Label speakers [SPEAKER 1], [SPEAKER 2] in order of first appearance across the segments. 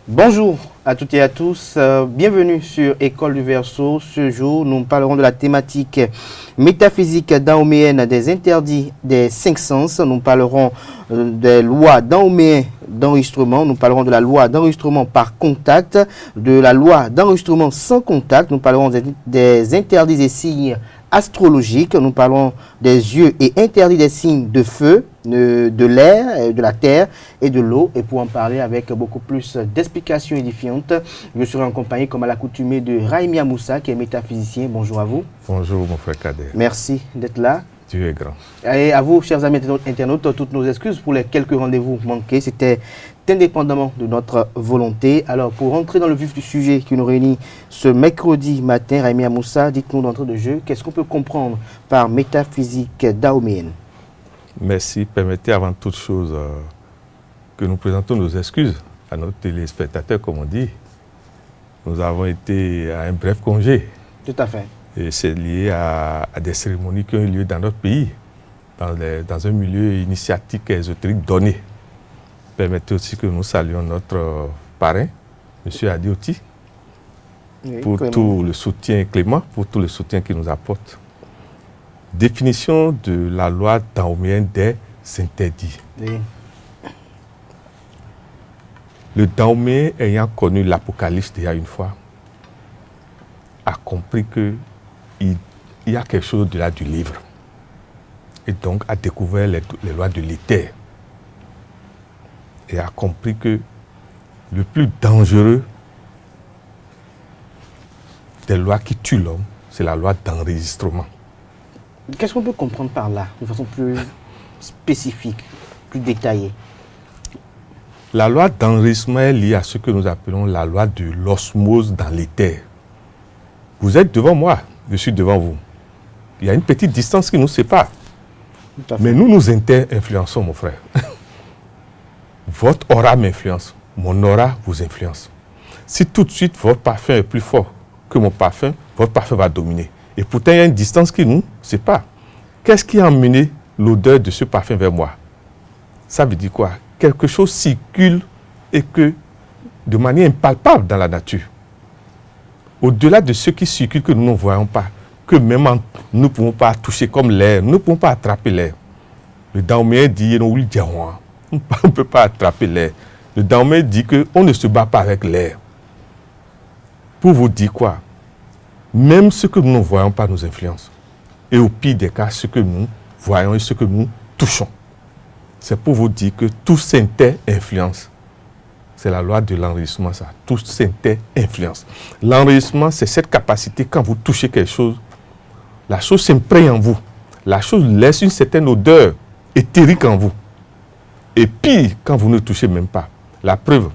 [SPEAKER 1] Bonjour à toutes et à tous, bienvenue sur École du Verseau. Ce jour, nous parlerons de la thématique métaphysique dahoméenne des interdits des cinq sens. Nous parlerons des lois dahoméennes d'enregistrement. Nous parlerons de la loi d'enregistrement par contact, de la loi d'enregistrement sans contact. Nous parlerons des interdits des signes astrologiques. Nous parlons des yeux et interdits des signes de feu, de l'air, de la terre et de l'eau. Et pour en parler avec beaucoup plus d'explications édifiantes, je serai en compagnie, comme à l'accoutumée, de Raimia Moussa, qui est métaphysicien. Bonjour à vous.
[SPEAKER 2] Bonjour mon frère Kader.
[SPEAKER 1] Merci d'être là.
[SPEAKER 2] Dieu est grand.
[SPEAKER 1] Et à vous, chers amis internautes, toutes nos excuses pour les quelques rendez-vous manqués. C'était indépendamment de notre volonté. Alors, pour rentrer dans le vif du sujet qui nous réunit ce mercredi matin, Raimia Moussa, dites-nous d'entrée de jeu, qu'est-ce qu'on peut comprendre par métaphysique dahoméenne?
[SPEAKER 2] Merci. Permettez avant toute chose que nous présentons nos excuses à nos téléspectateurs, comme on dit. Nous avons été à un bref congé.
[SPEAKER 1] Tout à fait.
[SPEAKER 2] Et c'est lié à des cérémonies qui ont eu lieu dans notre pays, dans un milieu initiatique et ésotérique donné. Permettez aussi que nous saluions notre parrain, M. Adioti,
[SPEAKER 1] Oui,
[SPEAKER 2] pour
[SPEAKER 1] Clément.
[SPEAKER 2] tout le soutien, Clément, pour tout le soutien qu'il nous apporte. Définition de la loi dahoméenne des interdits.
[SPEAKER 1] Oui.
[SPEAKER 2] Le Dahoméen, ayant connu l'Apocalypse déjà une fois, a compris qu'il y a quelque chose au-delà du livre. Et donc a découvert les lois de l'éther. Et a compris que le plus dangereux des lois qui tuent l'homme, c'est la loi d'enregistrement.
[SPEAKER 1] Qu'est-ce qu'on peut comprendre par là, de façon plus spécifique, plus détaillée?
[SPEAKER 2] La loi d'enregistrement est liée à ce que nous appelons la loi de l'osmose dans l'éther. Vous êtes devant moi, je suis devant vous. Il y a une petite distance qui nous sépare.
[SPEAKER 1] Tout à fait.
[SPEAKER 2] Mais nous nous inter-influençons, mon frère. Votre aura m'influence, mon aura vous influence. Si tout de suite votre parfum est plus fort que mon parfum, votre parfum va dominer. Et pourtant, il y a une distance qui nous sépare. Qu'est-ce qui a emmené l'odeur de ce parfum vers moi? Ça veut dire quoi? Quelque chose circule et que de manière impalpable dans la nature. Au-delà de ce qui circule que nous ne voyons pas, que même nous ne pouvons pas toucher comme l'air, nous ne pouvons pas attraper l'air. Le Dahoméen dit, on ne peut pas attraper l'air. Le Dahoméen dit qu'on ne se bat pas avec l'air. Pour vous dire quoi? Même ce que nous ne voyons pas nous influence. Et au pire des cas, ce que nous voyons et ce que nous touchons. C'est pour vous dire que tout s'inter-influence. C'est la loi de l'enregistrement, ça. Tout s'inter-influence. L'enregistrement, c'est cette capacité, quand vous touchez quelque chose, la chose s'imprègne en vous. La chose laisse une certaine odeur éthérique en vous. Et pire, quand vous ne touchez même pas. La preuve,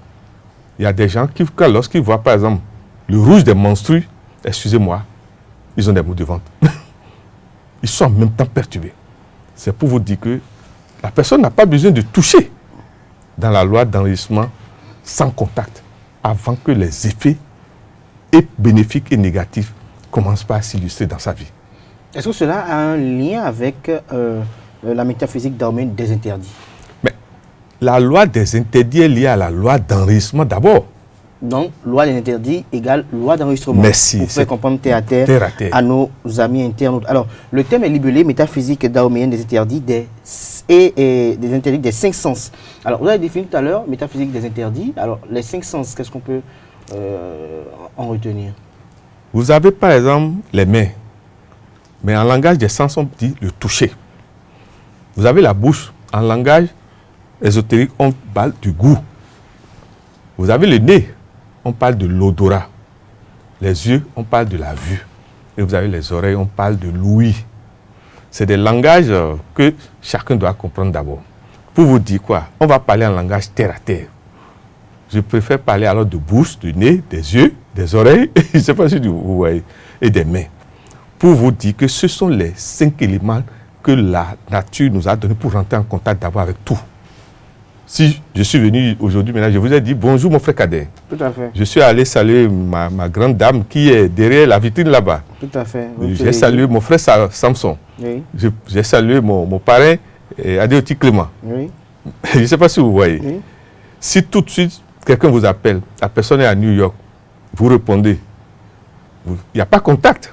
[SPEAKER 2] il y a des gens qui, lorsqu'ils voient par exemple le rouge des menstrues, excusez-moi, ils ont des maux de ventre. Ils sont en même temps perturbés. C'est pour vous dire que la personne n'a pas besoin de toucher dans la loi d'enregistrement sans contact avant que les effets et bénéfiques et négatifs commencent par s'illustrer dans sa vie.
[SPEAKER 1] Est-ce que cela a un lien avec la métaphysique dahoméenne des interdits?
[SPEAKER 2] Mais la loi des interdits est liée à la loi d'enregistrement d'abord.
[SPEAKER 1] Donc, loi des interdits égale loi d'enregistrement.
[SPEAKER 2] Merci.
[SPEAKER 1] Pour faire comprendre terre à terre,
[SPEAKER 2] Terre à terre.
[SPEAKER 1] à nos amis internautes. Alors, le thème est libellé métaphysique dahoméenne des interdits des interdits des cinq sens. Alors, vous avez défini tout à l'heure métaphysique des interdits. Alors, les cinq sens, qu'est-ce qu'on peut en retenir?
[SPEAKER 2] Vous avez par exemple les mains. Mais en langage des sens, on dit le toucher. Vous avez la bouche. En langage ésotérique, on parle du goût. Vous avez le nez. On parle de l'odorat. Les yeux, on parle de la vue. Et vous avez les oreilles, on parle de l'ouïe. C'est des langages que chacun doit comprendre d'abord. Pour vous dire quoi? On va parler en langage terre à terre. Je préfère parler alors de bouche, de nez, des yeux, des oreilles, je ne sais pas si vous voyez, et des mains. Pour vous dire que ce sont les 5 éléments que la nature nous a donnés pour rentrer en contact d'abord avec tout. Si je suis venu aujourd'hui, maintenant, je vous ai dit bonjour mon frère Kader.
[SPEAKER 1] Tout à fait.
[SPEAKER 2] Je suis allé saluer ma grande dame qui est derrière la vitrine là-bas.
[SPEAKER 1] Tout à fait.
[SPEAKER 2] J'ai salué mon frère Samson.
[SPEAKER 1] Oui.
[SPEAKER 2] J'ai salué mon parrain Adioti Clément.
[SPEAKER 1] Oui.
[SPEAKER 2] Je ne sais pas si vous voyez.
[SPEAKER 1] Oui.
[SPEAKER 2] Si tout de suite quelqu'un vous appelle, la personne est à New York, vous répondez, il n'y a pas contact.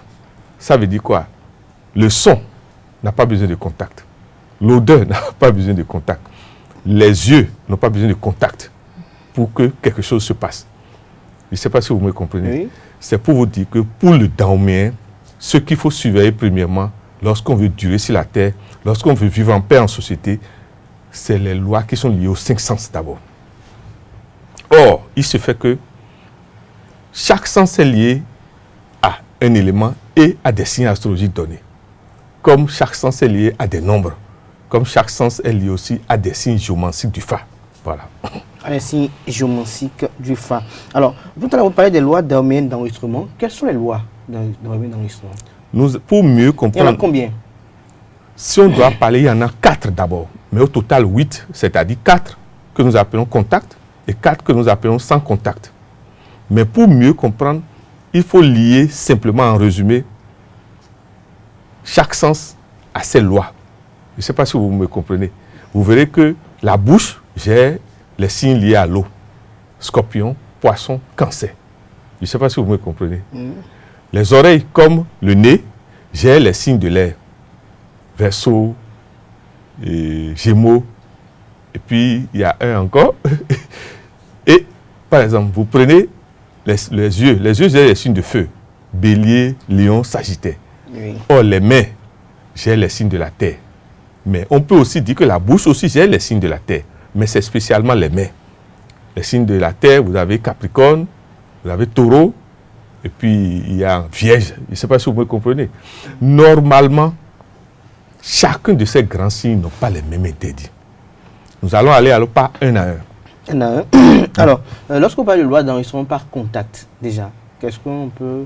[SPEAKER 2] Ça veut dire quoi? Le son n'a pas besoin de contact. L'odeur n'a pas besoin de contact. Les yeux n'ont pas besoin de contact pour que quelque chose se passe. Je ne sais pas si vous me comprenez. Oui. C'est pour vous dire que pour le Dahoméen, ce qu'il faut surveiller premièrement, lorsqu'on veut durer sur la terre, lorsqu'on veut vivre en paix en société, c'est les lois qui sont liées aux 5 sens d'abord. Or, il se fait que chaque sens est lié à un élément et à des signes astrologiques donnés. Comme chaque sens est lié à des nombres, comme chaque sens est lié aussi à des signes géomantiques du Fa. Voilà.
[SPEAKER 1] À des signes géomantiques du Fa. Alors, tout à l'heure, vous parlez des lois dahoméennes d'enregistrement. Quelles sont les lois dahoméennes d'enregistrement?
[SPEAKER 2] Pour mieux comprendre.
[SPEAKER 1] Il y en a combien?
[SPEAKER 2] Si on doit parler, il y en a 4 d'abord. Mais au total, 8, c'est-à-dire 4 que nous appelons contact et 4 que nous appelons sans contact. Mais pour mieux comprendre, il faut lier simplement en résumé chaque sens à ses lois. Je ne sais pas si vous me comprenez. Vous verrez que la bouche gère les signes liés à l'eau. Scorpion, poisson, cancer. Je ne sais pas si vous me comprenez. Les oreilles, comme le nez, gèrent les signes de l'air. Verseau, et Gémeaux, et puis il y a un encore. Et par exemple, vous prenez les yeux. Les yeux gèrent les signes de feu. Bélier, Lion, Sagittaire. Oui. Or, les mains gèrent les signes de la terre. Mais on peut aussi dire que la bouche aussi gère les signes de la terre. Mais c'est spécialement les mains. Les signes de la terre, vous avez Capricorne, vous avez Taureau, et puis il y a Vierge. Je ne sais pas si vous me comprenez. Normalement, chacun de ces grands signes n'a pas les mêmes interdits. Nous allons aller alors par un à un.
[SPEAKER 1] Un à un. Alors, lorsqu'on parle de loi d'enregistrement par contact, déjà, qu'est-ce qu'on peut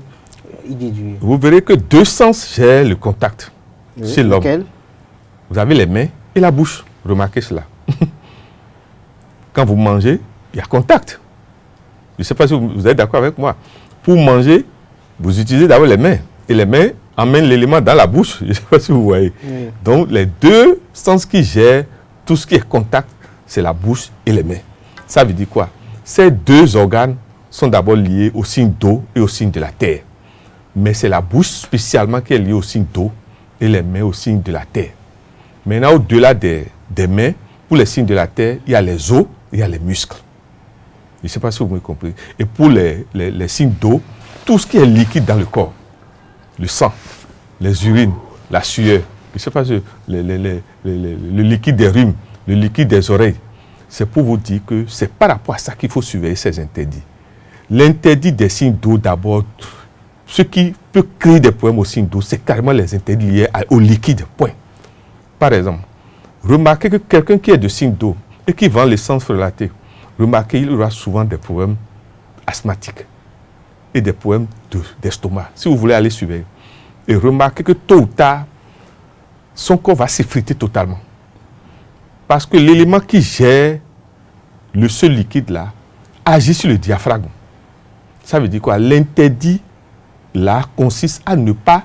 [SPEAKER 1] y déduire?
[SPEAKER 2] Vous verrez que 2 sens gèrent le contact chez l'homme. Vous avez les mains et la bouche. Remarquez cela. Quand vous mangez, il y a contact. Je ne sais pas si vous êtes d'accord avec moi. Pour manger, vous utilisez d'abord les mains. Et les mains amènent l'élément dans la bouche. Je ne sais pas si vous voyez. Oui. Donc, les 2 sens qui gèrent tout ce qui est contact, c'est la bouche et les mains. Ça veut dire quoi? Ces 2 organes sont d'abord liés au signe d'eau et au signe de la terre. Mais c'est la bouche spécialement qui est liée au signe d'eau et les mains au signe de la terre. Maintenant, au-delà des mains, pour les signes de la terre, il y a les os, il y a les muscles. Je ne sais pas si vous me comprenez. Et pour les signes d'eau, tout ce qui est liquide dans le corps, le sang, les urines, la sueur, je ne sais pas, le liquide des rhumes, le liquide des oreilles, c'est pour vous dire que c'est par rapport à ça qu'il faut surveiller ces interdits. L'interdit des signes d'eau, d'abord, ce qui peut créer des problèmes aux signes d'eau, c'est carrément les interdits liés au liquide, point. Par exemple, remarquez que quelqu'un qui est de signe d'eau et qui vend l'essence frelatée, remarquez, il aura souvent des problèmes asthmatiques et des problèmes d'estomac, si vous voulez aller surveiller. Et remarquez que tôt ou tard, son corps va s'effriter totalement. Parce que l'élément qui gère ce liquide-là agit sur le diaphragme. Ça veut dire quoi? L'interdit, là, consiste à ne pas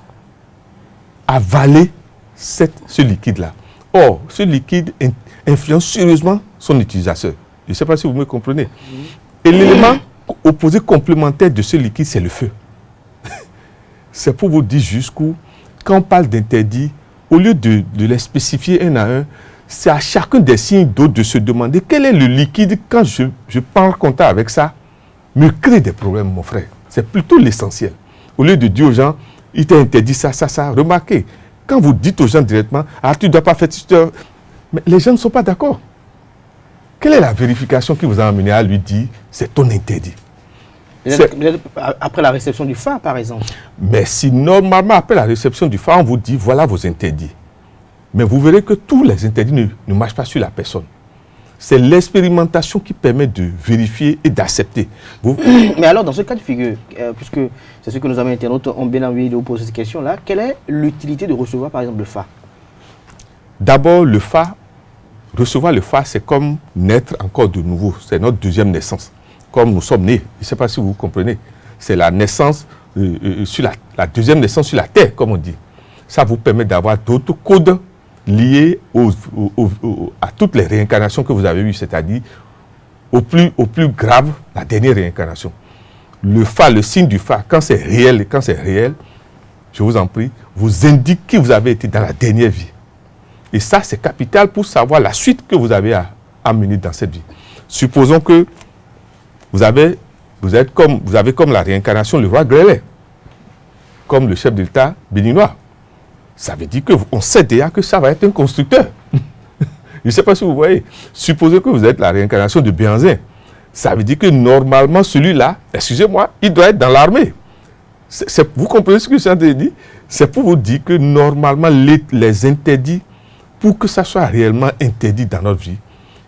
[SPEAKER 2] avaler ce liquide-là. Or, ce liquide influence sérieusement son utilisateur. Je ne sais pas si vous me comprenez. Et l'élément opposé complémentaire de ce liquide, c'est le feu. C'est pour vous dire jusqu'où, quand on parle d'interdit, au lieu de les spécifier un à un, c'est à chacun des signes d'eau de se demander quel est le liquide, quand je prends contact avec ça, me crée des problèmes, mon frère. C'est plutôt l'essentiel. Au lieu de dire aux gens, il t'a interdit ça. Remarquez, quand vous dites aux gens directement, tu ne dois pas faire ça, mais les gens ne sont pas d'accord. Quelle est la vérification qui vous a amené à lui dire, c'est ton interdit?
[SPEAKER 1] Après la réception du Fa, par exemple.
[SPEAKER 2] Mais si normalement, après la réception du Fa, on vous dit, voilà vos interdits. Mais vous verrez que tous les interdits ne marchent pas sur la personne. C'est l'expérimentation qui permet de vérifier et d'accepter.
[SPEAKER 1] Mais alors, dans ce cas de figure, puisque c'est ce que nos amis internautes ont bien envie de vous poser cette question-là, quelle est l'utilité de recevoir, par exemple, le Fa?
[SPEAKER 2] D'abord, le Fa, recevoir le Fa, c'est comme naître encore de nouveau. C'est notre deuxième naissance. Comme nous sommes nés. Je ne sais pas si vous comprenez. C'est la naissance, sur la deuxième naissance sur la terre, comme on dit. Ça vous permet d'avoir d'autres codes liés à toutes les réincarnations que vous avez eues, c'est-à-dire au plus grave, la dernière réincarnation. Le phare, le signe du phare, quand c'est réel, je vous en prie, vous indique qui vous avez été dans la dernière vie. Et ça, c'est capital pour savoir la suite que vous avez à mener dans cette vie. Supposons que vous avez comme la réincarnation, le roi Grelais, comme le chef d'État béninois. Ça veut dire qu'on sait déjà que ça va être un constructeur. Je ne sais pas si vous voyez. Supposez que vous êtes la réincarnation de Béhanzin. Ça veut dire que normalement, celui-là, excusez-moi, il doit être dans l'armée. Vous comprenez ce que je suis en train de dire? C'est pour vous dire que normalement, les interdits, pour que ça soit réellement interdit dans notre vie,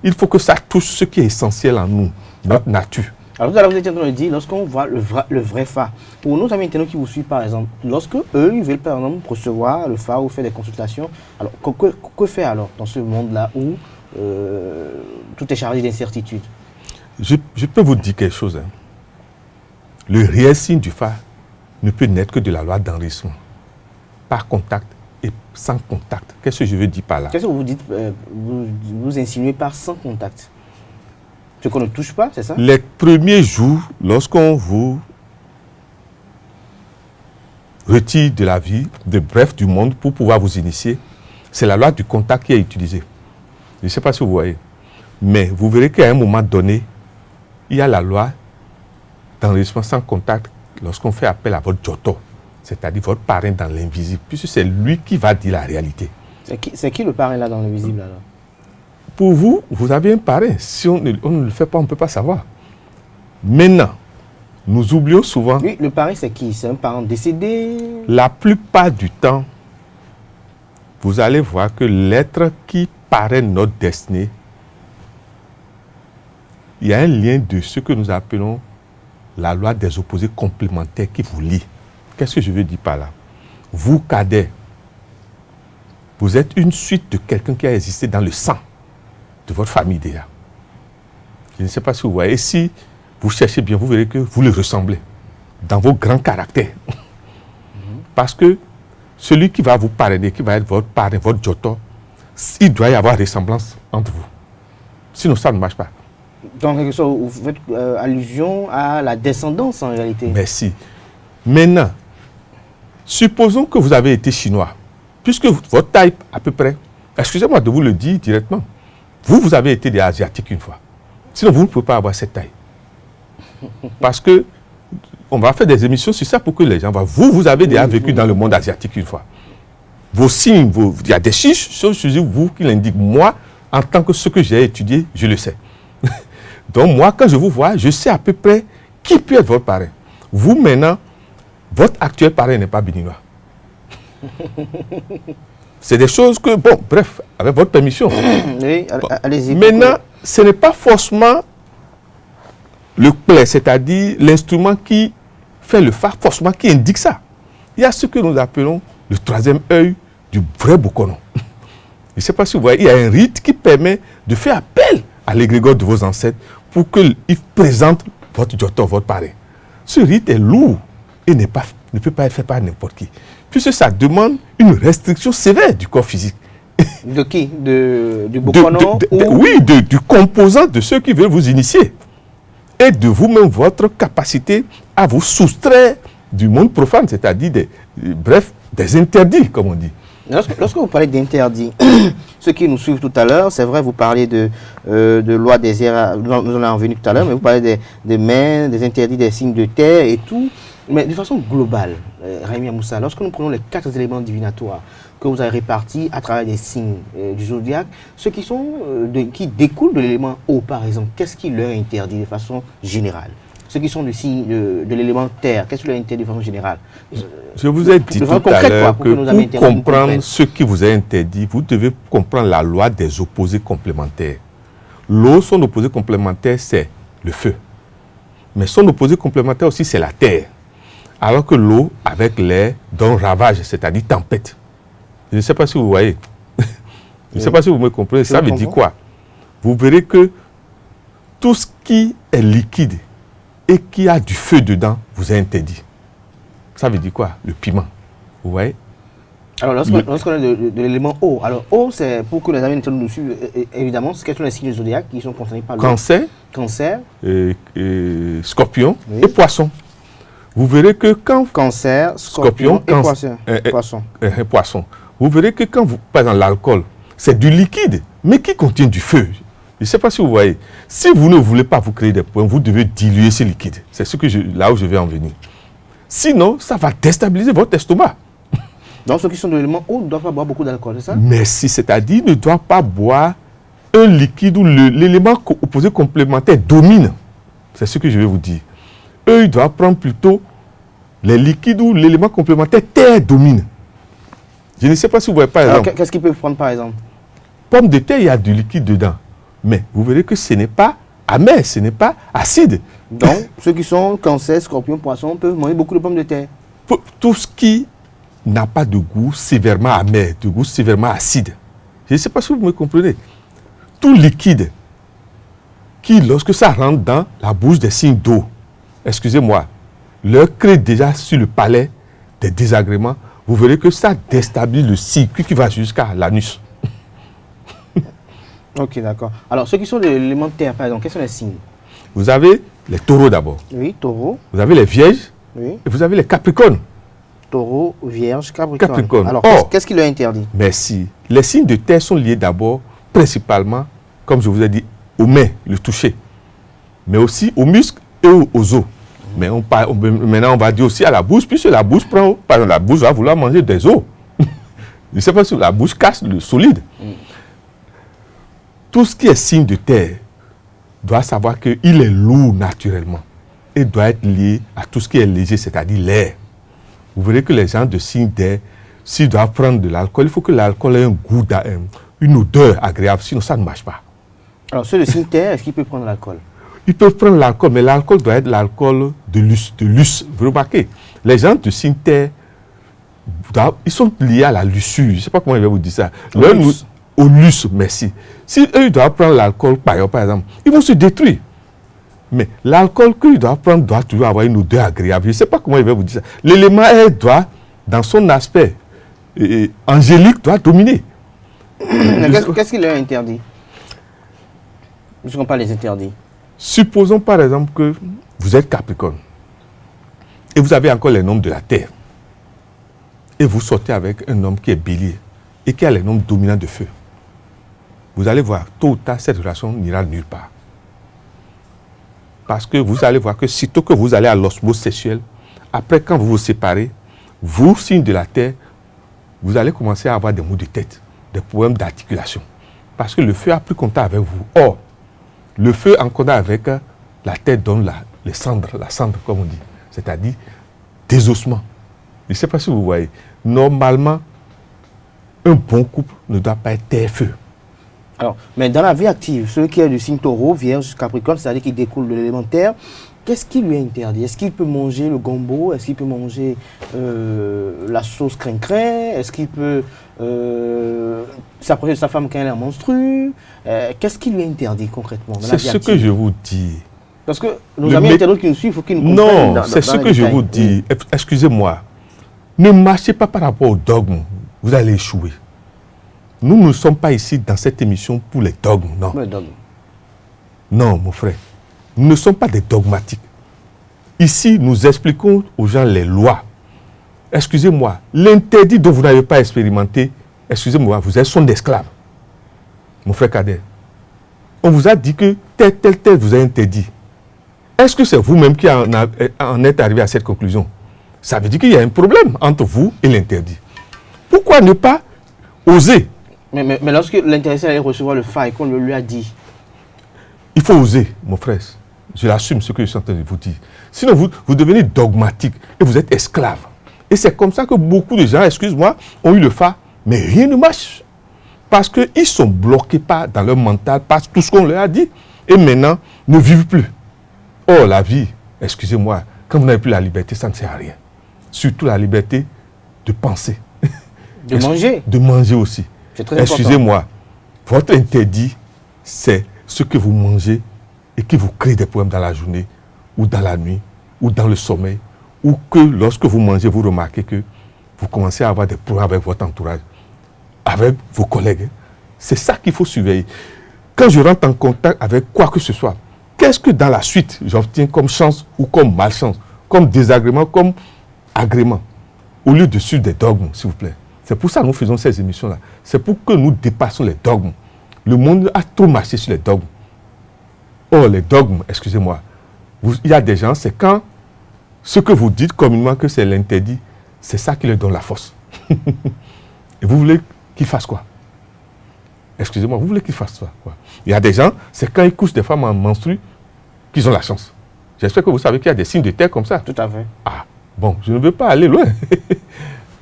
[SPEAKER 2] il faut que ça touche ce qui est essentiel en nous, notre nature.
[SPEAKER 1] Alors tout à l'heure, vous étiez en train de dire, lorsqu'on voit le vrai phare, pour nos amis internautes qui vous suivent par exemple, lorsque eux, ils veulent par exemple recevoir le phare ou faire des consultations, alors que faire alors dans ce monde-là où tout est chargé d'incertitudes?
[SPEAKER 2] Je peux vous dire quelque chose. Le réel signe du phare ne peut naître que de la loi d'enrichissement, par contact et sans contact. Qu'est-ce que je veux dire par là?
[SPEAKER 1] Qu'est-ce que vous dites, vous insinuez par sans contact? Ce qu'on ne touche pas, c'est ça?
[SPEAKER 2] Les premiers jours, lorsqu'on vous retire de la vie, du monde, pour pouvoir vous initier, c'est la loi du contact qui est utilisée. Je ne sais pas si vous voyez. Mais vous verrez qu'à un moment donné, il y a la loi d'enregistrement sans contact lorsqu'on fait appel à votre Joto, c'est-à-dire votre parrain dans l'invisible, puisque c'est lui qui va dire la réalité.
[SPEAKER 1] C'est qui le parrain là dans l'invisible alors?
[SPEAKER 2] Pour vous, vous avez un parrain. Si on ne le fait pas, on ne peut pas savoir. Maintenant, nous oublions souvent...
[SPEAKER 1] Oui, le parrain c'est qui? C'est un parent décédé?
[SPEAKER 2] La plupart du temps, vous allez voir que l'être qui parraine notre destinée, il y a un lien de ce que nous appelons la loi des opposés complémentaires qui vous lie. Qu'est-ce que je veux dire par là? Vous, cadet, vous êtes une suite de quelqu'un qui a existé dans le sang de votre famille déjà. Je ne sais pas si vous voyez. Et si vous cherchez bien, vous verrez que vous le ressemblez dans vos grands caractères. Parce que celui qui va vous parrainer, qui va être votre parrain, votre Joto, il doit y avoir ressemblance entre vous. Sinon, ça ne marche pas.
[SPEAKER 1] Donc, vous faites allusion à la descendance en réalité.
[SPEAKER 2] Merci. Maintenant, supposons que vous avez été chinois, puisque votre taille à peu près, excusez-moi de vous le dire directement, vous avez été des Asiatiques une fois. Sinon, vous ne pouvez pas avoir cette taille. Parce que on va faire des émissions sur ça pour que les gens voient. Vous avez déjà vécu dans le monde asiatique une fois. Vos signes, il y a des choses sur vous qui l'indiquent. Moi, en tant que ce que j'ai étudié, je le sais. Donc moi, quand je vous vois, je sais à peu près qui peut être votre parrain. Vous, maintenant, votre actuel parrain n'est pas béninois. C'est des choses que, bon, bref, avec votre permission.
[SPEAKER 1] Oui, allez-y.
[SPEAKER 2] Maintenant, ce n'est pas forcément le clé, c'est-à-dire l'instrument qui fait le phare, forcément qui indique ça. Il y a ce que nous appelons le troisième œil du vrai Bokonon. Je ne sais pas si vous voyez, il y a un rite qui permet de faire appel à l'égrégore de vos ancêtres pour qu'il présente votre Joto, votre parrain. Ce rite est lourd et ne peut pas être fait par n'importe qui. Puisque ça demande une restriction sévère du corps physique.
[SPEAKER 1] De qui? Du Bokonon?
[SPEAKER 2] Oui, du composant de ceux qui veulent vous initier. Et de vous-même, votre capacité à vous soustraire du monde profane, c'est-à-dire des interdits, comme on dit.
[SPEAKER 1] Lorsque vous parlez d'interdits, ceux qui nous suivent tout à l'heure, c'est vrai, vous parlez de loi des airs, nous en avons venu tout à l'heure, mais vous parlez des mains, des interdits, des signes de terre et tout. Mais de façon globale, Raimi Amoussa, lorsque nous prenons les 4 éléments divinatoires que vous avez répartis à travers des signes du zodiaque, ceux qui qui découlent de l'élément eau, par exemple, qu'est-ce qui leur interdit de façon générale? Ceux qui sont du signe de l'élément terre, qu'est-ce qui leur interdit de façon générale?
[SPEAKER 2] Je vous ai dit tout à l'heure que pour comprendre ce qui vous est interdit, vous devez comprendre la loi des opposés complémentaires. L'eau, son opposé complémentaire, c'est le feu. Mais son opposé complémentaire aussi, c'est la terre. Alors que l'eau, avec l'air, donne ravage, c'est-à-dire tempête. Je ne sais pas si vous voyez. Je ne sais pas si vous me comprenez. Ça veut dire quoi? Vous verrez que tout ce qui est liquide et qui a du feu dedans vous est interdit. Ça veut dire quoi? Le piment. Vous voyez?
[SPEAKER 1] Alors, lorsqu'on a de l'élément eau, alors eau, c'est pour que les amis nous suivent, évidemment, quels sont les signes zodiaques qui sont concernés par l'eau?
[SPEAKER 2] Cancer, Scorpion et Poisson. Vous verrez que quand...
[SPEAKER 1] Cancer, Scorpion et
[SPEAKER 2] Poisson. Vous verrez que quand vous... Par exemple, l'alcool, c'est du liquide, mais qui contient du feu. Je ne sais pas si vous voyez. Si vous ne voulez pas vous créer des problèmes, vous devez diluer ce liquide. C'est là où je vais en venir. Sinon, ça va déstabiliser votre estomac.
[SPEAKER 1] Donc, ceux qui sont de l'élément eau ne doivent pas boire beaucoup d'alcool, c'est ça?
[SPEAKER 2] Merci, c'est-à-dire ne doivent pas boire un liquide où l'élément opposé complémentaire domine. C'est ce que je vais vous dire. Eux, ils doivent prendre plutôt les liquides où l'élément complémentaire terre domine. Je ne sais pas si vous voyez par exemple.
[SPEAKER 1] Alors, qu'est-ce qu'ils peuvent prendre par exemple?
[SPEAKER 2] Pomme de terre, il y a du liquide dedans. Mais vous verrez que ce n'est pas amer, ce n'est pas acide.
[SPEAKER 1] Donc, ceux qui sont cancer, scorpion, poisson peuvent manger beaucoup de pommes de terre.
[SPEAKER 2] Tout ce qui n'a pas de goût sévèrement amer, de goût sévèrement acide. Je ne sais pas si vous me comprenez. Tout liquide qui, lorsque ça rentre dans la bouche des signes d'eau, excusez-moi, leur crée déjà sur le palais des désagréments, vous verrez que ça déstabilise le circuit qui va jusqu'à l'anus.
[SPEAKER 1] Ok, d'accord. Alors, ceux qui sont de l'élément de terre, par exemple, quels sont les signes?
[SPEAKER 2] Vous avez les taureaux d'abord.
[SPEAKER 1] Oui, taureau.
[SPEAKER 2] Vous avez les vierges.
[SPEAKER 1] Oui.
[SPEAKER 2] Et vous avez les capricornes.
[SPEAKER 1] Taureau, vierge, capricorne. Alors, qu'est-ce qui leur interdit?
[SPEAKER 2] Merci. Les signes de terre sont liés d'abord, principalement, comme je vous ai dit, aux mains, le toucher, mais aussi aux muscles et aux os. Mais maintenant, on va dire aussi à la bouche, puisque la bouche prend, par exemple, la bouche va vouloir manger des os. Je ne sais pas si la bouche casse le solide. Tout ce qui est signe de terre doit savoir qu'il est lourd naturellement et doit être lié à tout ce qui est léger, c'est-à-dire l'air. Vous verrez que les gens de signe d'air, s'ils doivent prendre de l'alcool, il faut que l'alcool ait un goût, une odeur agréable, sinon ça ne marche pas.
[SPEAKER 1] Alors, ceux de signe terre, est-ce qu'ils peuvent prendre l'alcool?
[SPEAKER 2] Ils peuvent prendre l'alcool, mais l'alcool doit être l'alcool de lus. Vous remarquez, les gens de signe terre, ils sont liés à la lussure. Je ne sais pas comment je vais vous dire ça. Au lus, merci. Si eux, ils doivent prendre l'alcool, par exemple, ils vont se détruire. Mais l'alcool qu'ils doivent prendre doit toujours avoir une odeur agréable. Je ne sais pas comment je vais vous dire ça. L'élément air doit, dans son aspect angélique, doit dominer.
[SPEAKER 1] Qu'est-ce qui leur interdit? Puisqu'on parle des interdits.
[SPEAKER 2] Supposons par exemple que vous êtes Capricorne et vous avez encore les nombres de la Terre. Et vous sortez avec un homme qui est Bélier et qui a les nombres dominants de feu. Vous allez voir, tôt ou tard, cette relation n'ira nulle part. Parce que vous allez voir que sitôt que vous allez à l'osmose sexuelle, après quand vous vous séparez, vous, signes de la Terre, vous allez commencer à avoir des maux de tête, des problèmes d'articulation. Parce que le feu a pris contact avec vous. Or, le feu en contact avec la tête donne la cendre comme on dit, c'est-à-dire désossement. Je ne sais pas si vous voyez. Normalement, un bon couple ne doit pas être terre-feu.
[SPEAKER 1] Alors, mais dans la vie active, celui qui est du signe taureau, vierge, capricorne, c'est-à-dire qui découle de l'élémentaire, qu'est-ce qui lui est interdit? Est-ce qu'il peut manger le gombo? Est-ce qu'il peut manger la sauce crin-crin? Est-ce qu'il peut s'approcher de sa femme quand elle est en menstrue? Qu'est-ce qui lui est interdit concrètement?
[SPEAKER 2] C'est ce que je vous dis.
[SPEAKER 1] Parce que nos amis internautes qui nous suivent, il faut qu'ils nous comprennent.
[SPEAKER 2] Non, c'est ce que je vous dis. Excusez-moi. Ne marchez pas par rapport au dogme. Vous allez échouer. Nous ne sommes pas ici dans cette émission pour les dogmes, non. Non, mon frère. Nous ne sommes pas des dogmatiques. Ici, nous expliquons aux gens les lois. Excusez-moi, l'interdit dont vous n'avez pas expérimenté, excusez-moi, vous êtes son esclave. Mon frère Kader. On vous a dit que tel vous a interdit. Est-ce que c'est vous-même qui en êtes arrivé à cette conclusion? Ça veut dire qu'il y a un problème entre vous et l'interdit. Pourquoi ne pas oser?
[SPEAKER 1] Mais lorsque l'intéressé allait recevoir le faille qu'on lui a dit.
[SPEAKER 2] Il faut oser, mon frère. Je l'assume ce que je suis en train de vous dire. Sinon, vous devenez dogmatique et vous êtes esclave. Et c'est comme ça que beaucoup de gens, excuse-moi, ont eu le fa, mais rien ne marche. Parce qu'ils sont bloqués dans leur mental, par tout ce qu'on leur a dit. Et maintenant, ne vivent plus. Or, la vie, excusez-moi, quand vous n'avez plus la liberté, ça ne sert à rien. Surtout la liberté de penser.
[SPEAKER 1] De manger.
[SPEAKER 2] De manger aussi.
[SPEAKER 1] C'est très important.
[SPEAKER 2] Excusez-moi, votre interdit, c'est ce que vous mangez et qui vous crée des problèmes dans la journée, ou dans la nuit, ou dans le sommeil, ou que lorsque vous mangez, vous remarquez que vous commencez à avoir des problèmes avec votre entourage, avec vos collègues. C'est ça qu'il faut surveiller. Quand je rentre en contact avec quoi que ce soit, qu'est-ce que dans la suite j'obtiens comme chance ou comme malchance, comme désagrément, comme agrément, au lieu de suivre des dogmes, s'il vous plaît. C'est pour ça que nous faisons ces émissions-là. C'est pour que nous dépassions les dogmes. Le monde a trop marché sur les dogmes. Oh, les dogmes, excusez-moi. Il y a des gens, c'est quand ce que vous dites communément que c'est l'interdit, c'est ça qui leur donne la force. Et vous voulez qu'ils fassent quoi? Excusez-moi, vous voulez qu'ils fassent ça quoi? Il y a des gens, c'est quand ils couchent des femmes en menstrues qu'ils ont la chance. J'espère que vous savez qu'il y a des signes de terre comme ça.
[SPEAKER 1] Tout à fait.
[SPEAKER 2] Ah, bon, je ne veux pas aller loin.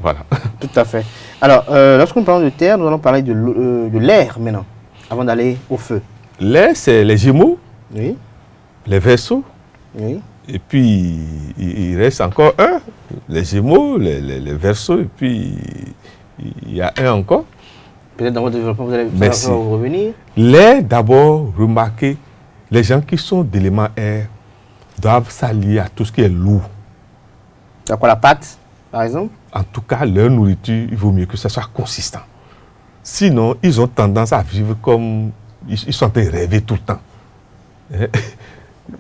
[SPEAKER 2] Voilà.
[SPEAKER 1] Tout à fait. Alors, lorsqu'on parle de terre, nous allons parler de l'air maintenant, avant d'aller au feu.
[SPEAKER 2] L'air, c'est les Gémeaux,
[SPEAKER 1] Oui.
[SPEAKER 2] les Verseaux,
[SPEAKER 1] Oui.
[SPEAKER 2] et puis il reste encore un, les Gémeaux, les Verseaux, et puis il y a un encore.
[SPEAKER 1] Peut-être dans votre développement, vous allez
[SPEAKER 2] Merci.
[SPEAKER 1] vous revenir.
[SPEAKER 2] L'air, d'abord, remarquez, les gens qui sont d'éléments air doivent s'allier à tout ce qui est lourd.
[SPEAKER 1] C'est quoi, la pâte, par exemple?
[SPEAKER 2] En tout cas, leur nourriture, il vaut mieux que ça soit consistant. Sinon, ils ont tendance à vivre comme... Ils sont en train de rêver tout le temps.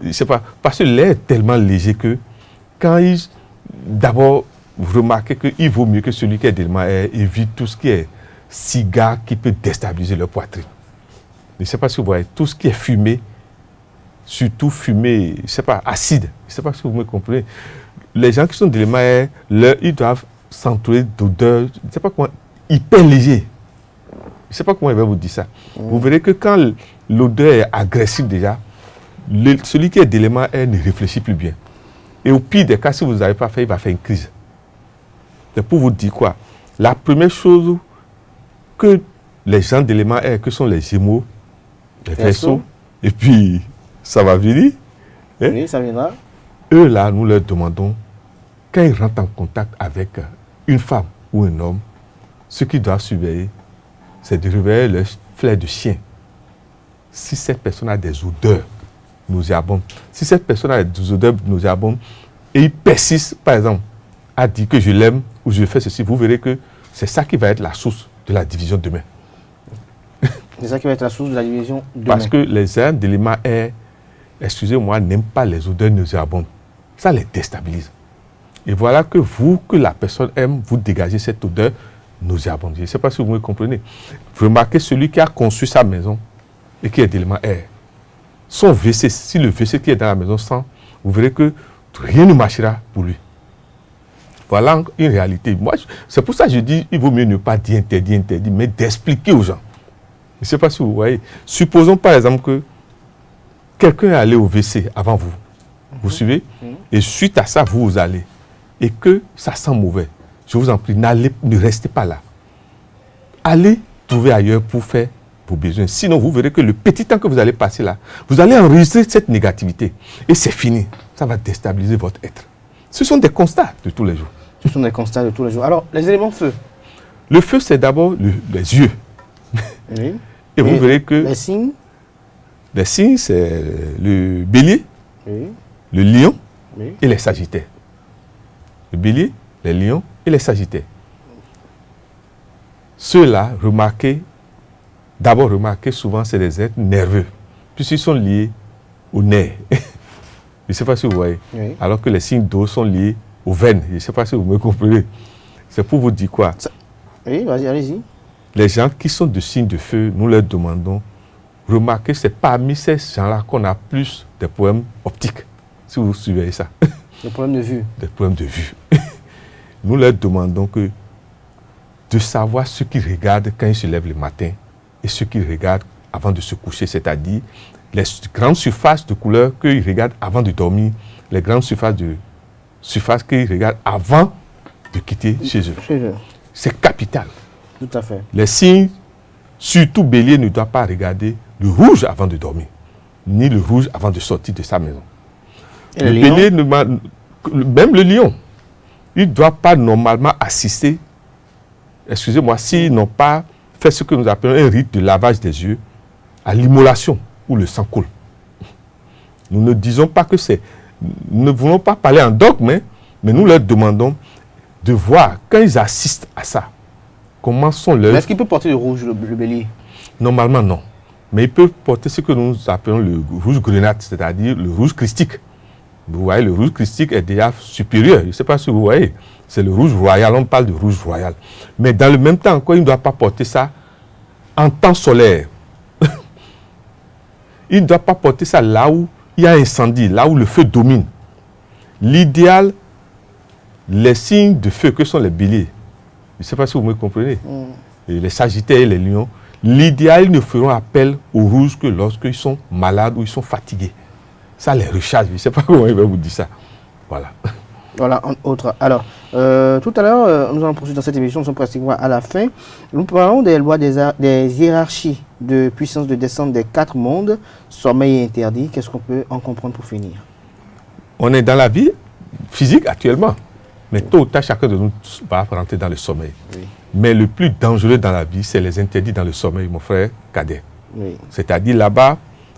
[SPEAKER 2] Je sais pas, parce que l'air est tellement léger que quand ils... D'abord, vous remarquez qu'il vaut mieux que celui qui est d'élément air évite tout ce qui est cigare qui peut déstabiliser leur poitrine. Je ne sais pas si vous voyez, tout ce qui est fumé, surtout fumé, je ne sais pas, acide, je ne sais pas si vous me comprenez. Les gens qui sont d'élément air, ils doivent s'entourer d'odeurs, je ne sais pas comment, hyper léger. Je ne sais pas comment je vais vous dire ça. Vous verrez que quand l'odeur est agressive déjà, celui qui est d'élément air ne réfléchit plus bien. Et au pire des cas, si vous n'avez pas fait, il va faire une crise. C'est pour vous dire quoi? La première chose que les gens d'élément air, que sont les Gémeaux, les Verseaux, et puis ça va venir. Hein?
[SPEAKER 1] Oui, ça viendra.
[SPEAKER 2] Eux là, nous leur demandons, quand ils rentrent en contact avec une femme ou un homme, ce qu'ils doivent surveiller, c'est de réveiller leur flair de chien. Si cette personne a des odeurs nauséabondes, si cette personne a des odeurs nauséabondes, et il persiste, par exemple, à dire que je l'aime ou je fais ceci, vous verrez que c'est ça qui va être la source de la division demain.
[SPEAKER 1] C'est ça qui va être la source de la division demain.
[SPEAKER 2] Parce que les gens d'éléments air, excusez-moi, n'aiment pas les odeurs nauséabondes. Ça les déstabilise. Et voilà que vous, que la personne aime, vous dégagez cette odeur nauséabonde. Je ne sais pas si vous me comprenez. Vous remarquez celui qui a conçu sa maison et qui est d'élément air. Son WC, si le WC qui est dans la maison sent, vous verrez que rien ne marchera pour lui. Voilà une réalité. Moi, c'est pour ça que je dis il vaut mieux ne pas dire interdit, mais d'expliquer aux gens. Je ne sais pas si vous voyez. Supposons par exemple que quelqu'un est allé au WC avant vous. Vous suivez? Et suite à ça, vous allez. Et que ça sent mauvais. Je vous en prie, ne restez pas là. Allez trouver ailleurs pour faire vos besoins. Sinon, vous verrez que le petit temps que vous allez passer là, vous allez enregistrer cette négativité. Et c'est fini. Ça va déstabiliser votre être. Ce sont des constats de tous les jours.
[SPEAKER 1] Ce sont des constats de tous les jours. Alors, les éléments feu.
[SPEAKER 2] Le feu, c'est d'abord les yeux.
[SPEAKER 1] Oui.
[SPEAKER 2] Et vous verrez que
[SPEAKER 1] les signes.
[SPEAKER 2] les signes, c'est le bélier,
[SPEAKER 1] Oui.
[SPEAKER 2] le lion
[SPEAKER 1] Oui.
[SPEAKER 2] et les sagittaires. Le bélier, les lions et les sagittaires. Ceux-là, d'abord remarquez souvent, c'est des êtres nerveux, puisqu'ils sont liés aux nerfs. Je ne sais pas si vous voyez.
[SPEAKER 1] Oui.
[SPEAKER 2] Alors que les signes d'eau sont liés aux veines. Je ne sais pas si vous me comprenez. C'est pour vous dire quoi?
[SPEAKER 1] Oui, vas-y, allez-y.
[SPEAKER 2] Les gens qui sont de signes de feu, nous leur demandons, remarquez, c'est parmi ces gens-là qu'on a plus de problèmes optiques, si vous suivez ça.
[SPEAKER 1] Des problèmes de vue.
[SPEAKER 2] Des problèmes de vue. Nous leur demandons de savoir ce qu'ils regardent quand ils se lèvent le matin et ce qu'ils regardent avant de se coucher, c'est-à-dire les grandes surfaces de couleurs qu'ils regardent avant de dormir, les grandes surfaces qu'ils regardent avant de quitter chez eux. C'est capital.
[SPEAKER 1] Tout à fait.
[SPEAKER 2] Les signes, surtout bélier, ne doivent pas regarder le rouge avant de dormir, ni le rouge avant de sortir de sa maison.
[SPEAKER 1] Et
[SPEAKER 2] le bélier, même le lion, il ne doit pas normalement assister, excusez-moi, s'ils n'ont pas fait ce que nous appelons un rite de lavage des yeux, à l'immolation où le sang coule. Nous ne disons pas que c'est... Nous ne voulons pas parler en dogme, mais nous leur demandons, de voir, quand ils assistent à ça, comment sont leurs...
[SPEAKER 1] Est-ce qu'il peut porter le rouge, le bélier?
[SPEAKER 2] Normalement, non. Mais il peut porter ce que nous appelons le rouge grenade, c'est-à-dire le rouge christique. Vous voyez, le rouge christique est déjà supérieur. Je ne sais pas si vous voyez. C'est le rouge royal. On parle de rouge royal. Mais dans le même temps, encore, il ne doit pas porter ça en temps solaire. Il ne doit pas porter ça là où il y a incendie, là où le feu domine. L'idéal, les signes de feu que sont les béliers, je ne sais pas si vous me comprenez, et les sagittaires et les lions, l'idéal, ils ne feront appel au rouge que lorsqu'ils sont malades ou ils sont fatigués. Ça les recharge. Je ne sais pas comment il va vous dire ça. Voilà.
[SPEAKER 1] Voilà, autre. Alors, tout à l'heure, nous allons poursuivre dans cette émission, nous sommes pratiquement à la fin. Nous parlons des lois des hiérarchies de puissance de descente des 4 mondes, sommeil interdit. Qu'est-ce qu'on peut en comprendre pour finir?
[SPEAKER 2] On est dans la vie physique actuellement, mais tôt ou tard, chacun de nous va rentrer dans le sommeil. Oui. Mais le plus dangereux dans la vie, c'est les interdits dans le sommeil, mon frère Cadet. Oui. C'est-à-dire là-bas,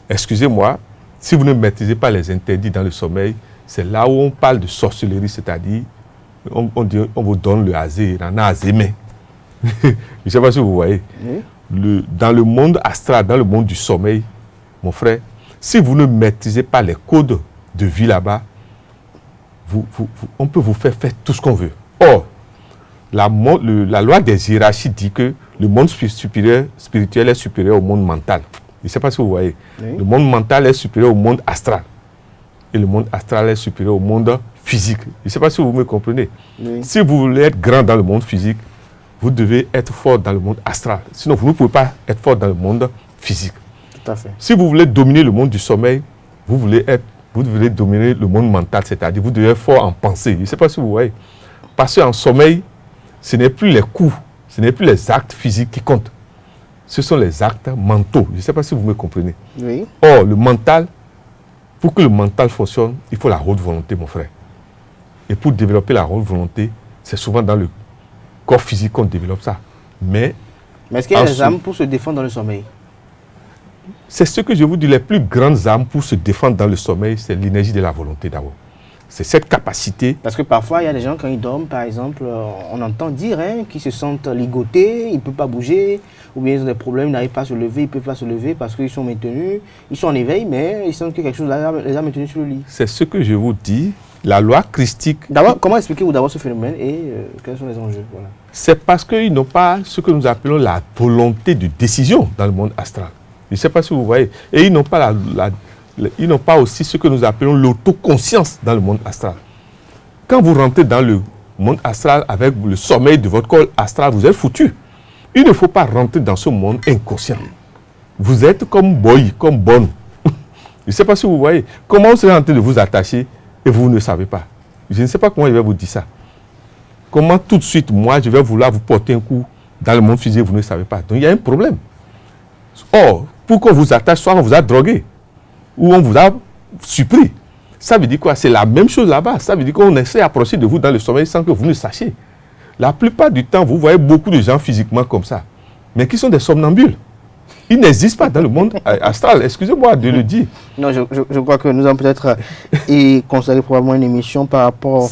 [SPEAKER 2] excusez-moi, si vous ne maîtrisez pas les interdits dans le sommeil, c'est là où on parle de sorcellerie, c'est-à-dire on vous donne le azé, on a azémé. Je ne sais pas si vous voyez. Oui. Dans le monde astral, dans le monde du sommeil, mon frère, si vous ne maîtrisez pas les codes de vie là-bas, on peut vous faire tout ce qu'on veut. Or, la loi des hiérarchies dit que le monde spirituel est supérieur au monde mental. Je ne sais pas si vous voyez. Oui. Le monde mental est supérieur au monde astral. Et le monde astral est supérieur au monde physique. Je ne sais pas si vous me comprenez. Oui. Si vous voulez être grand dans le monde physique, vous devez être fort dans le monde astral. Sinon, vous ne pouvez pas être fort dans le monde physique.
[SPEAKER 1] Tout à fait.
[SPEAKER 2] Si vous voulez dominer le monde du sommeil, vous devez dominer le monde mental, c'est-à-dire vous devez être fort en pensée. Je ne sais pas si vous voyez. Parce qu'en sommeil, ce n'est plus les coups, ce n'est plus les actes physiques qui comptent. Ce sont les actes mentaux. Je ne sais pas si vous me comprenez. Oui. Or, le mental, pour que le mental fonctionne, il faut la haute volonté, mon frère. Et pour développer la haute volonté, c'est souvent dans le corps physique qu'on développe ça. Mais
[SPEAKER 1] est-ce qu'il y a des armes pour se défendre dans le sommeil?
[SPEAKER 2] C'est ce que je vous dis, les plus grandes armes pour se défendre dans le sommeil, c'est l'énergie de la volonté d'abord. C'est cette capacité.
[SPEAKER 1] Parce que parfois, il y a des gens, quand ils dorment, par exemple, on entend dire qu'ils se sentent ligotés, ils ne peuvent pas bouger, ou bien ils ont des problèmes, ils n'arrivent pas à se lever, ils ne peuvent pas se lever parce qu'ils sont maintenus, ils sont en éveil, mais ils sentent que quelque chose les a maintenus sur le lit.
[SPEAKER 2] C'est ce que je vous dis, la loi christique.
[SPEAKER 1] D'abord, comment expliquez-vous d'abord ce phénomène et quels sont les enjeux? Voilà.
[SPEAKER 2] C'est parce qu'ils n'ont pas ce que nous appelons la volonté de décision dans le monde astral. Je ne sais pas si vous voyez. Et ils n'ont pas ils n'ont pas aussi ce que nous appelons l'autoconscience dans le monde astral. Quand vous rentrez dans le monde astral avec le sommeil de votre corps astral, vous êtes foutu. Il ne faut pas rentrer dans ce monde inconscient. Vous êtes comme boy, comme bonne. Je ne sais pas si vous voyez. Comment vous serez en train de vous attacher et vous ne savez pas. Je ne sais pas comment je vais vous dire ça. Comment tout de suite, moi, je vais vouloir vous porter un coup dans le monde physique, vous ne savez pas. Donc il y a un problème. Or, pour qu'on vous attache, soit on vous a drogué, ou on vous a surpris. Ça veut dire quoi? C'est la même chose là-bas. Ça veut dire qu'on essaie d'approcher de vous dans le sommeil sans que vous ne sachiez. La plupart du temps, vous voyez beaucoup de gens physiquement comme ça, mais qui sont des somnambules. Ils n'existent pas dans le monde astral. Excusez-moi de le dire.
[SPEAKER 1] Non, je crois que nous allons peut-être consacrer probablement une émission par rapport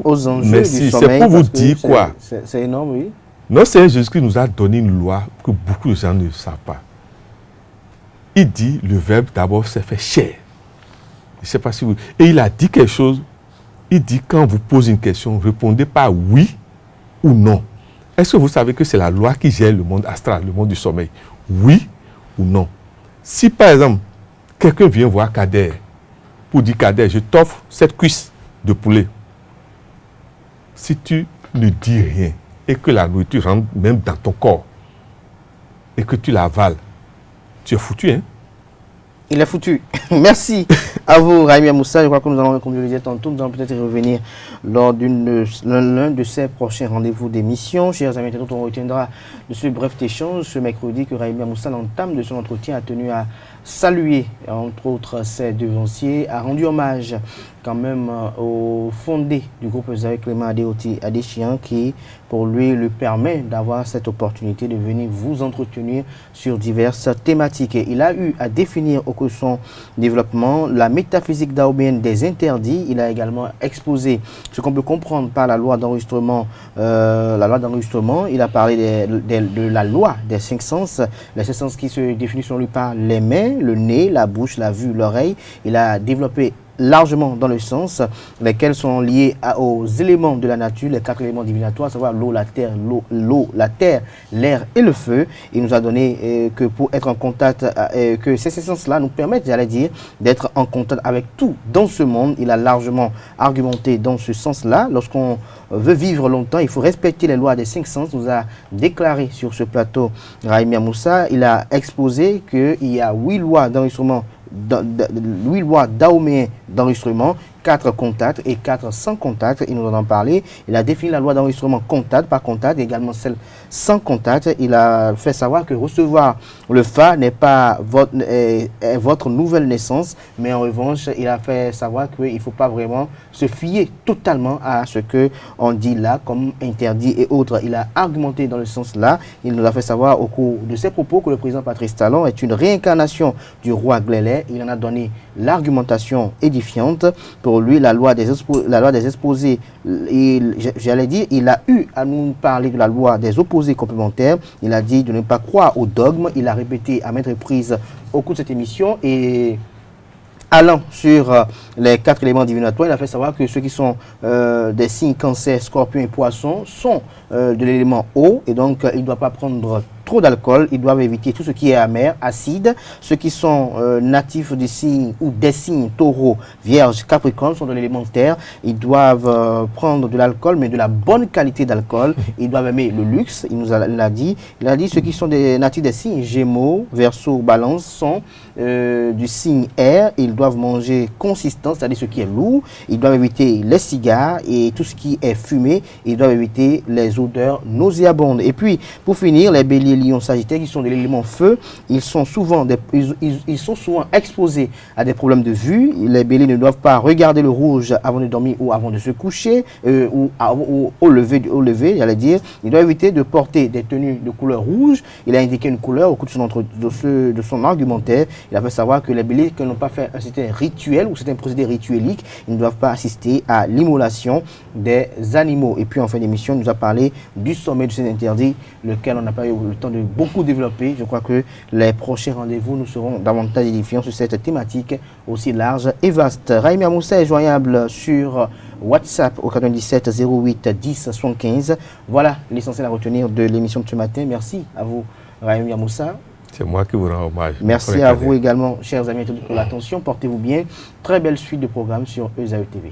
[SPEAKER 1] aux enjeux du sommeil.
[SPEAKER 2] C'est pour vous dire quoi?
[SPEAKER 1] C'est énorme, oui.
[SPEAKER 2] Notre Seigneur Jésus-Christ nous a donné une loi que beaucoup de gens ne savent pas. Il dit, le Verbe d'abord s'est fait chair. Je ne sais pas si vous... Et il a dit quelque chose. Il dit, quand on vous pose une question, répondez pas oui ou non. Est-ce que vous savez que c'est la loi qui gère le monde astral, le monde du sommeil? Oui ou non. Si par exemple, quelqu'un vient voir Kader pour dire, Kader, je t'offre cette cuisse de poulet. Si tu ne dis rien et que la nourriture rentre même dans ton corps et que tu l'avales, tu es foutu, hein?
[SPEAKER 1] Il est foutu. Merci à vous, Raïmi Moussa. Je crois que nous allons, comme je le disais tantôt, nous allons peut-être y revenir lors l'un de ces prochains rendez-vous d'émission. Chers amis, on retiendra de ce bref échange ce mercredi que Raïmi Moussa, l'entame de son entretien, a tenu à saluer, entre autres, ses devanciers, a rendu hommage quand même au fondé du groupe Zahir Clément Adéoti Adéchian qui pour lui permet d'avoir cette opportunité de venir vous entretenir sur diverses thématiques. Et il a eu à définir au cours de son développement la métaphysique daoméenne des interdits. Il a également exposé ce qu'on peut comprendre par la loi d'enregistrement. Il a parlé de la loi des 5 sens, les 5 sens qui se définissent selon lui par les mains, le nez, la bouche, la vue, l'oreille. Il a développé largement dans le sens, lesquels sont liés aux éléments de la nature, les 4 éléments divinatoires, à savoir l'eau, la terre, l'air et le feu. Il nous a donné que pour être en contact, que ces sens-là nous permettent, j'allais dire, d'être en contact avec tout dans ce monde. Il a largement argumenté dans ce sens-là. Lorsqu'on veut vivre longtemps, il faut respecter les lois des 5 sens. Il nous a déclaré sur ce plateau, Rahim Moussa, il a exposé qu'il y a 8 lois d'enregistrement, 8 lois daoméennes d'enregistrement, 4 contacts et 4 sans contact. Il nous en a parlé. Il a défini la loi d'enregistrement contact par contact, et également celle sans contact. Il a fait savoir que recevoir le Fa n'est pas votre nouvelle naissance, mais en revanche, il a fait savoir qu'il ne faut pas vraiment se fier totalement à ce qu'on dit là comme interdit et autres. Il a argumenté dans le sens là. Il nous a fait savoir au cours de ses propos que le président Patrice Talon est une réincarnation du roi Glélé. Il en a donné l'argumentation édifiante. Pour lui, la loi des exposés, j'allais dire, il a eu à nous parler de la loi des opposés complémentaires. Il a dit de ne pas croire au dogme. Il a répété à maintes reprises au cours de cette émission. Et allant sur les 4 éléments divinatoires, il a fait savoir que ceux qui sont des signes cancer, scorpion et poisson sont de l'élément eau, et donc il ne doit pas prendre trop d'alcool. Ils doivent éviter tout ce qui est amer, acide. Ceux qui sont natifs des signes ou des signes taureau, vierge, capricorne sont de l'élément terre. Ils doivent prendre de l'alcool, mais de la bonne qualité d'alcool. Ils doivent aimer le luxe. Il a dit ceux qui sont des natifs des signes gémeaux, verseau, balance sont du signe air. Ils doivent manger consistant, c'est-à-dire ce qui est lourd. Ils doivent éviter les cigares et tout ce qui est fumé. Ils doivent éviter les odeurs nauséabondes. Et puis, pour finir, les béliers, lions, sagittaires qui sont de l'élément feu, ils sont souvent exposés à des problèmes de vue. Les béliers ne doivent pas regarder le rouge avant de dormir ou avant de se coucher ou au lever, j'allais dire. Ils doivent éviter de porter des tenues de couleur rouge. Il a indiqué une couleur au cours de son argumentaire. Il a fait savoir que les béliers qui n'ont pas fait un certain rituel ou certains procédés ritueliques, ils ne doivent pas assister à l'immolation des animaux. Et puis en fin d'émission, il nous a parlé du sommet de ces interdits, lequel on n'a pas eu le temps de beaucoup développer. Je crois que les prochains rendez-vous nous seront davantage édifiants sur cette thématique aussi large et vaste. Rahim Moussa est joignable sur WhatsApp au 97 08 10 75. Voilà l'essentiel à retenir de l'émission de ce matin. Merci à vous, Rahim Moussa.
[SPEAKER 2] C'est moi qui vous rends hommage.
[SPEAKER 1] Merci à vous également, chers amis, pour l'attention. Portez-vous bien. Très belle suite de programmes sur ESAE TV.